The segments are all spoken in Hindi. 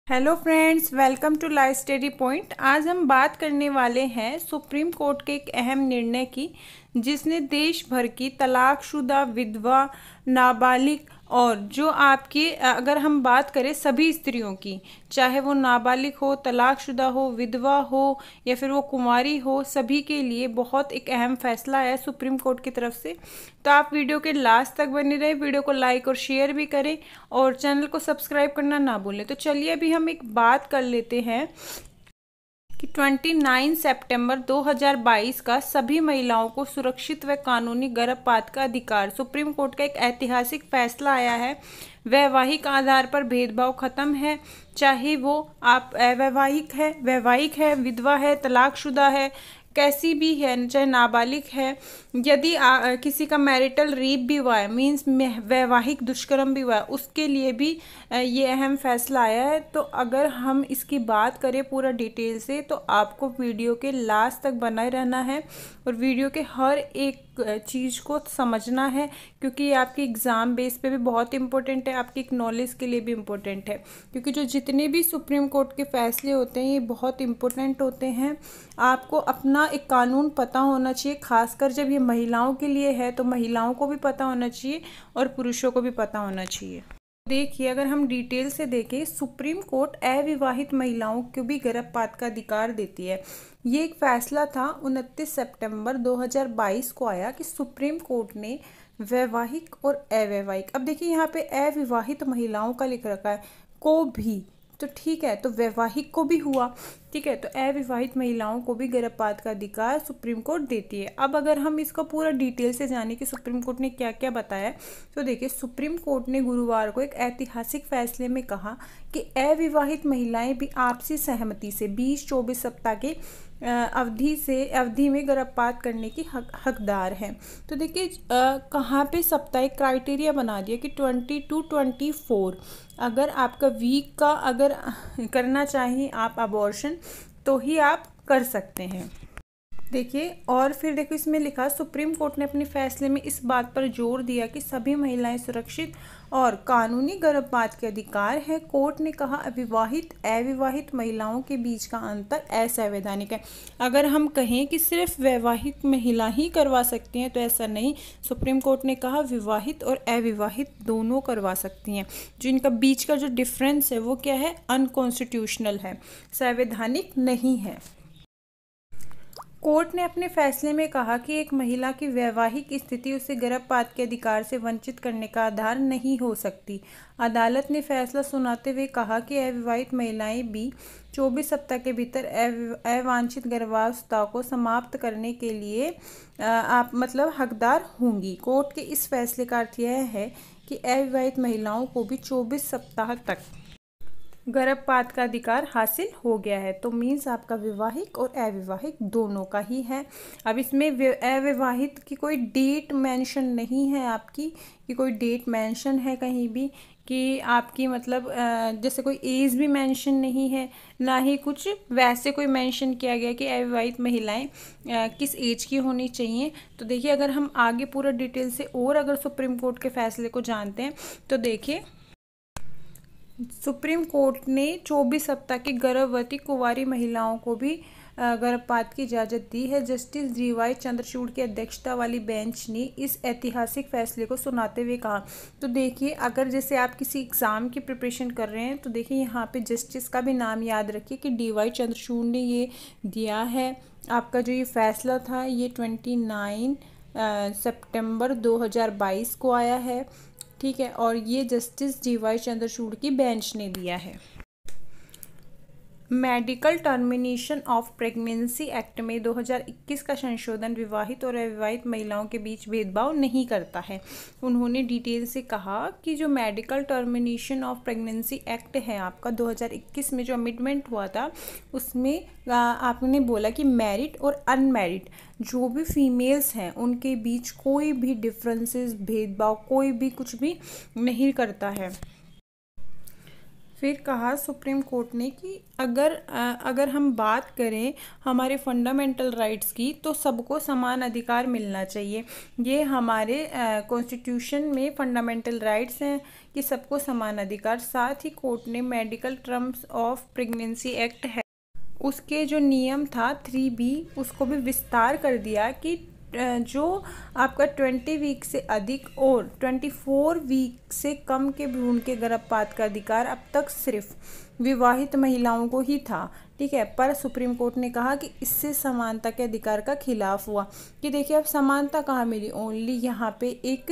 Hello friends, welcome to life study point. आज हम बात करने वाले हैं सुप्रीम कोर्ट के एक अहम निर्णय की, जिसने देश भर की तलाकशुदा, विधवा, नाबालिग और जो आपकी अगर हम बात करें सभी स्त्रियों की, चाहे वो नाबालिग हो, तलाकशुदा हो, विधवा हो या फिर वो कुंवारी हो, सभी के लिए बहुत एक अहम फैसला है सुप्रीम कोर्ट की तरफ से। तो आप वीडियो के लास्ट तक बने रहे, वीडियो को लाइक और शेयर भी करें और चैनल को सब्सक्राइब करना ना भूलें। तो चलिए अभी हम एक बात कर लेते हैं कि 29 सितंबर 2022 का सभी महिलाओं को सुरक्षित व कानूनी गर्भपात का अधिकार, सुप्रीम कोर्ट का एक ऐतिहासिक फैसला आया है। वैवाहिक आधार पर भेदभाव खत्म है, चाहे वो आप वैवाहिक है, विधवा है, तलाकशुदा है, कैसी भी है, चाहे नाबालिग है, यदि किसी का मैरिटल रेप भी हुआ है, मीन्स वैवाहिक दुष्कर्म भी हुआ है, उसके लिए भी ये अहम फैसला आया है। तो अगर हम इसकी बात करें पूरा डिटेल से, तो आपको वीडियो के लास्ट तक बनाए रहना है और वीडियो के हर एक चीज़ को समझना है, क्योंकि ये आपके एग्ज़ाम बेस पे भी बहुत इंपॉर्टेंट है, आपकी एक नॉलेज के लिए भी इम्पोर्टेंट है। क्योंकि जो जितने भी सुप्रीम कोर्ट के फैसले होते हैं ये बहुत इंपॉर्टेंट होते हैं। आपको अपना एक कानून पता होना चाहिए, खासकर जब ये महिलाओं के लिए है तो महिलाओं को भी पता होना चाहिए और पुरुषों को भी पता होना चाहिए। देखिए, अगर हम डिटेल से देखें, सुप्रीम कोर्ट अविवाहित महिलाओं को भी गर्भपात का अधिकार देती है। ये एक फैसला था 29 सितंबर 2022 को आया कि सुप्रीम कोर्ट ने वैवाहिक और अवैवाहिक, अब देखिए यहाँ पे अविवाहित महिलाओं का लिख रखा है को भी, तो ठीक है, तो वैवाहिक को भी हुआ, ठीक है, तो अविवाहित महिलाओं को भी गर्भपात का अधिकार सुप्रीम कोर्ट देती है। अब अगर हम इसको पूरा डिटेल से जाने कि सुप्रीम कोर्ट ने क्या क्या बताया, तो देखिए, सुप्रीम कोर्ट ने गुरुवार को एक ऐतिहासिक फैसले में कहा कि अविवाहित महिलाएं भी आपसी सहमति से 20-24 सप्ताह के अवधि में गर्भपात करने की हकदार हैं। तो देखिए, कहाँ पे साप्ताहिक क्राइटेरिया बना दिया कि 20 to 24, अगर आपका वीक का अगर करना चाहिए आप अबॉर्शन, तो ही आप कर सकते हैं। देखिए, और फिर देखो इसमें लिखा, सुप्रीम कोर्ट ने अपने फैसले में इस बात पर जोर दिया कि सभी महिलाएं सुरक्षित और कानूनी गर्भपात के अधिकार है। कोर्ट ने कहा अविवाहित अविवाहित महिलाओं के बीच का अंतर असंवैधानिक है। अगर हम कहें कि सिर्फ वैवाहिक महिला ही करवा सकती हैं, तो ऐसा नहीं। सुप्रीम कोर्ट ने कहा विवाहित और अविवाहित दोनों करवा सकती हैं। जो इनका बीच का जो डिफरेंस है वो क्या है, अनकॉन्स्टिट्यूशनल है, संवैधानिक नहीं है। कोर्ट ने अपने फैसले में कहा कि एक महिला की वैवाहिक स्थिति उसे गर्भपात के अधिकार से वंचित करने का आधार नहीं हो सकती। अदालत ने फैसला सुनाते हुए कहा कि अविवाहित महिलाएं भी 24 सप्ताह के भीतर अवांछित गर्भावस्था को समाप्त करने के लिए आप मतलब हकदार होंगी। कोर्ट के इस फैसले का अर्थ यह है कि अविवाहित महिलाओं को भी 24 सप्ताह तक गर्भपात का अधिकार हासिल हो गया है। तो मीन्स आपका विवाहिक और अविवाहिक दोनों का ही है। अब इसमें अविवाहित की कोई डेट मेंशन नहीं है आपकी, कि कोई डेट मेंशन है कहीं भी कि आपकी मतलब जैसे कोई एज भी मेंशन नहीं है, ना ही कुछ वैसे कोई मेंशन किया गया कि अविवाहित महिलाएं किस एज की होनी चाहिए। तो देखिए, अगर हम आगे पूरा डिटेल से और अगर सुप्रीम कोर्ट के फैसले को जानते हैं, तो देखिए, सुप्रीम कोर्ट ने 24 सप्ताह की गर्भवती कुंवारी महिलाओं को भी गर्भपात की इजाज़त दी है। जस्टिस डीवाई चंद्रचूड़ की अध्यक्षता वाली बेंच ने इस ऐतिहासिक फैसले को सुनाते हुए कहा। तो देखिए, अगर जैसे आप किसी एग्ज़ाम की प्रिपरेशन कर रहे हैं, तो देखिए यहाँ पे जस्टिस का भी नाम याद रखिए कि डीवाई चंद्रचूड़ ने ये दिया है। आपका जो ये फैसला था ये 29 सितंबर 2022 को आया है, ठीक है, और ये जस्टिस डीवाई चंद्रचूड़ की बेंच ने दिया है। Medical termination of pregnancy act में 2021 का संशोधन विवाहित और अविवाहित महिलाओं के बीच भेदभाव नहीं करता है। उन्होंने डिटेल से कहा कि जो medical termination of pregnancy act है आपका 2021 में जो अमेंडमेंट हुआ था, उसमें आपने बोला कि मैरिड और अनमैरिड जो भी फीमेल्स हैं उनके बीच कोई भी डिफरेंसेस, भेदभाव कोई भी कुछ भी नहीं करता है। फिर कहा सुप्रीम कोर्ट ने कि अगर हम बात करें हमारे फंडामेंटल राइट्स की, तो सबको समान अधिकार मिलना चाहिए। ये हमारे कॉन्स्टिट्यूशन में फंडामेंटल राइट्स हैं कि सबको समान अधिकार। साथ ही कोर्ट ने medical terms of pregnancy act है, उसके जो नियम था 3B, उसको भी विस्तार कर दिया कि जो आपका 20 वीक से अधिक और 24 वीक से कम के भ्रूण के गर्भपात का अधिकार अब तक सिर्फ विवाहित महिलाओं को ही था। ठीक है, पर सुप्रीम कोर्ट ने कहा कि इससे समानता के अधिकार का खिलाफ हुआ। कि देखिए अब समानता कहाँ मिली, ओनली यहाँ पे एक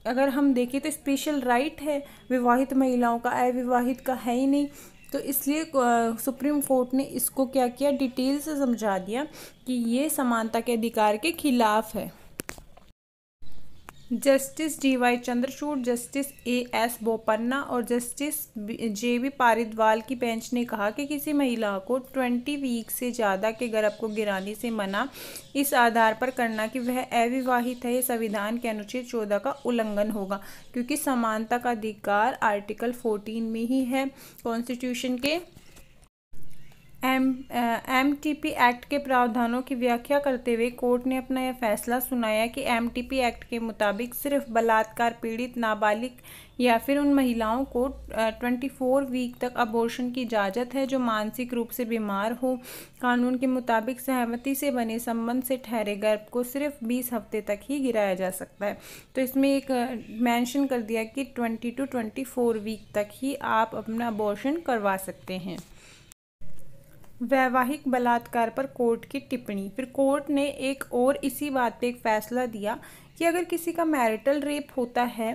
अगर हम देखें तो स्पेशल राइट है विवाहित महिलाओं का, अविवाहित का है ही नहीं। तो इसलिए सुप्रीम कोर्ट ने इसको क्या किया, डिटेल से समझा दिया कि ये समानता के अधिकार के खिलाफ है। Justice DY Chandrachud, justice AS Bopanna और जस्टिस JB पारिदवाल की बेंच ने कहा कि किसी महिला को 20 वीक से ज़्यादा के गर्भ को गिराने से मना इस आधार पर करना कि वह अविवाहित है, ये संविधान के अनुच्छेद 14 का उल्लंघन होगा, क्योंकि समानता का अधिकार आर्टिकल 14 में ही है कॉन्स्टिट्यूशन के। MTP एक्ट के प्रावधानों की व्याख्या करते हुए कोर्ट ने अपना यह फैसला सुनाया कि MTP एक्ट के मुताबिक सिर्फ बलात्कार पीड़ित नाबालिग या फिर उन महिलाओं को 24 वीक तक अबॉर्शन की इजाज़त है जो मानसिक रूप से बीमार हो। कानून के मुताबिक सहमति से बने संबंध से ठहरे गर्भ को सिर्फ 20 हफ्ते तक ही गिराया जा सकता है। तो इसमें एक मेंशन कर दिया कि 20 to 24 वीक तक ही आप अपना अबॉर्शन करवा सकते हैं। वैवाहिक बलात्कार पर कोर्ट की टिप्पणी। फिर कोर्ट ने एक और इसी बात पे एक फैसला दिया कि अगर किसी का मैरिटल रेप होता है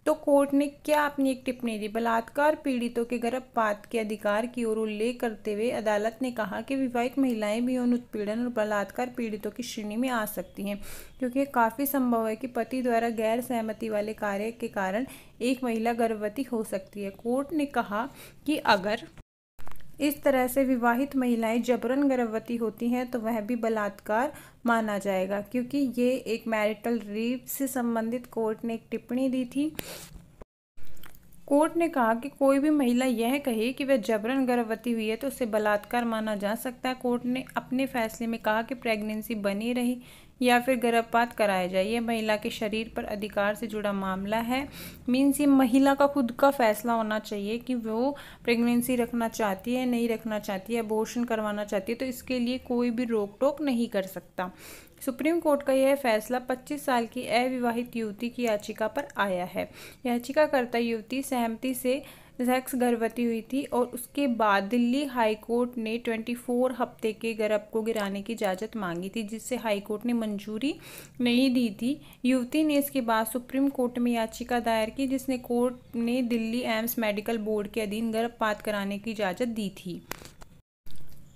तो कोर्ट ने क्या अपनी एक टिप्पणी दी, बलात्कार पीड़ितों के गर्भपात के अधिकार की ओर उल्लेख करते हुए अदालत ने कहा कि विवाहित महिलाएं भी यौन उत्पीड़न और बलात्कार पीड़ितों की श्रेणी में आ सकती हैं, क्योंकि काफ़ी संभव है कि पति द्वारा गैर सहमति वाले कार्य के कारण एक महिला गर्भवती हो सकती है। कोर्ट ने कहा कि अगर इस तरह से विवाहित महिलाएं जबरन गर्भवती होती हैं तो वह भी बलात्कार माना जाएगा, क्योंकि ये एक मैरिटल रेप से संबंधित कोर्ट ने एक टिप्पणी दी थी। कोर्ट ने कहा कि कोई भी महिला यह कहे कि वह जबरन गर्भवती हुई है तो उसे बलात्कार माना जा सकता है। कोर्ट ने अपने फैसले में कहा कि प्रेगनेंसी बनी रही या फिर गर्भपात कराया जाए, यह महिला के शरीर पर अधिकार से जुड़ा मामला है। मीन्स ये महिला का खुद का फैसला होना चाहिए कि वो प्रेगनेंसी रखना चाहती है, नहीं रखना चाहती है, अबॉर्शन करवाना चाहती है, तो इसके लिए कोई भी रोक टोक नहीं कर सकता। सुप्रीम कोर्ट का यह फैसला 25 साल की अविवाहित युवती की याचिका पर आया है। याचिकाकर्ता युवती सहमति से सेक्स गर्भवती हुई थी और उसके बाद दिल्ली हाई कोर्ट ने 24 हफ्ते के गर्भ को गिराने की इजाज़त मांगी थी, जिससे हाई कोर्ट ने मंजूरी नहीं दी थी। युवती ने इसके बाद सुप्रीम कोर्ट में याचिका दायर की, जिसने कोर्ट ने दिल्ली एम्स मेडिकल बोर्ड के अधीन गर्भपात कराने की इजाज़त दी थी।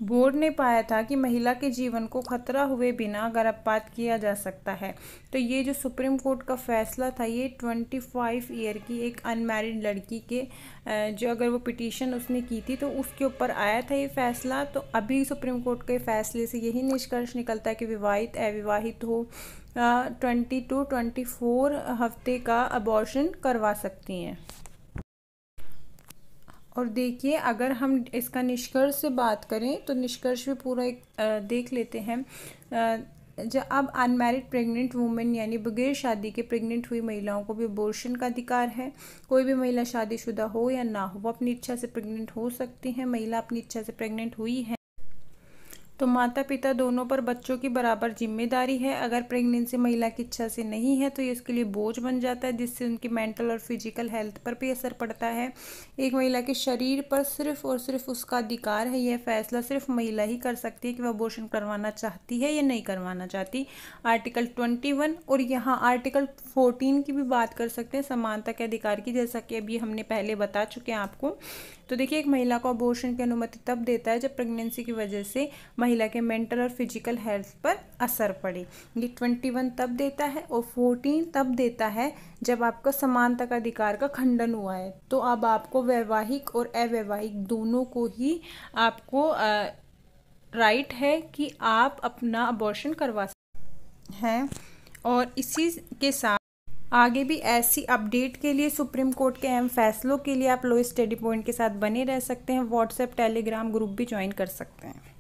बोर्ड ने पाया था कि महिला के जीवन को खतरा हुए बिना गर्भपात किया जा सकता है। तो ये जो सुप्रीम कोर्ट का फैसला था, ये 25 ईयर की एक अनमैरिड लड़की के जो अगर वो पिटीशन उसने की थी तो उसके ऊपर आया था ये फैसला। तो अभी सुप्रीम कोर्ट के फैसले से यही निष्कर्ष निकलता है कि विवाहित अविवाहित हो 20 to 24 हफ्ते का अबॉर्शन करवा सकती हैं। और देखिए अगर हम इसका निष्कर्ष से बात करें तो निष्कर्ष भी पूरा एक देख लेते हैं। जब अब अनमैरिड प्रेग्नेंट वुमेन यानी बगैर शादी के प्रेग्नेंट हुई महिलाओं को भी अबॉर्शन का अधिकार है। कोई भी महिला शादीशुदा हो या ना हो, वो अपनी इच्छा से प्रेग्नेंट हो सकती है। महिला अपनी इच्छा से प्रेग्नेंट हुई है तो माता पिता दोनों पर बच्चों की बराबर जिम्मेदारी है। अगर प्रेगनेंसी महिला की इच्छा से नहीं है तो ये उसके लिए बोझ बन जाता है, जिससे उनकी मेंटल और फिजिकल हेल्थ पर भी असर पड़ता है। एक महिला के शरीर पर सिर्फ और सिर्फ उसका अधिकार है। यह फैसला सिर्फ महिला ही कर सकती है कि वह अबॉर्शन करवाना चाहती है या नहीं करवाना चाहती। आर्टिकल 21 और यहाँ आर्टिकल 14 की भी बात कर सकते हैं, समानता के अधिकार की, जैसा कि अभी हमने पहले बता चुके हैं आपको। तो देखिए एक महिला को अबॉर्शन की अनुमति तब देता है जब प्रेगनेंसी की वजह से महिला के मेंटल और फिजिकल हेल्थ पर असर पड़े। ये 21 तब देता है और 14 तब देता है जब आपका समानता का अधिकार का खंडन हुआ है। तो अब आपको वैवाहिक और अवैवाहिक दोनों को ही आपको राइट है कि आप अपना अबॉर्शन करवा सकते हैं। और इसी के साथ आगे भी ऐसी अपडेट के लिए, सुप्रीम कोर्ट के अहम फैसलों के लिए आप लो स्टडी पॉइंट के साथ बने रह सकते हैं। व्हाट्सएप टेलीग्राम ग्रुप भी ज्वाइन कर सकते हैं।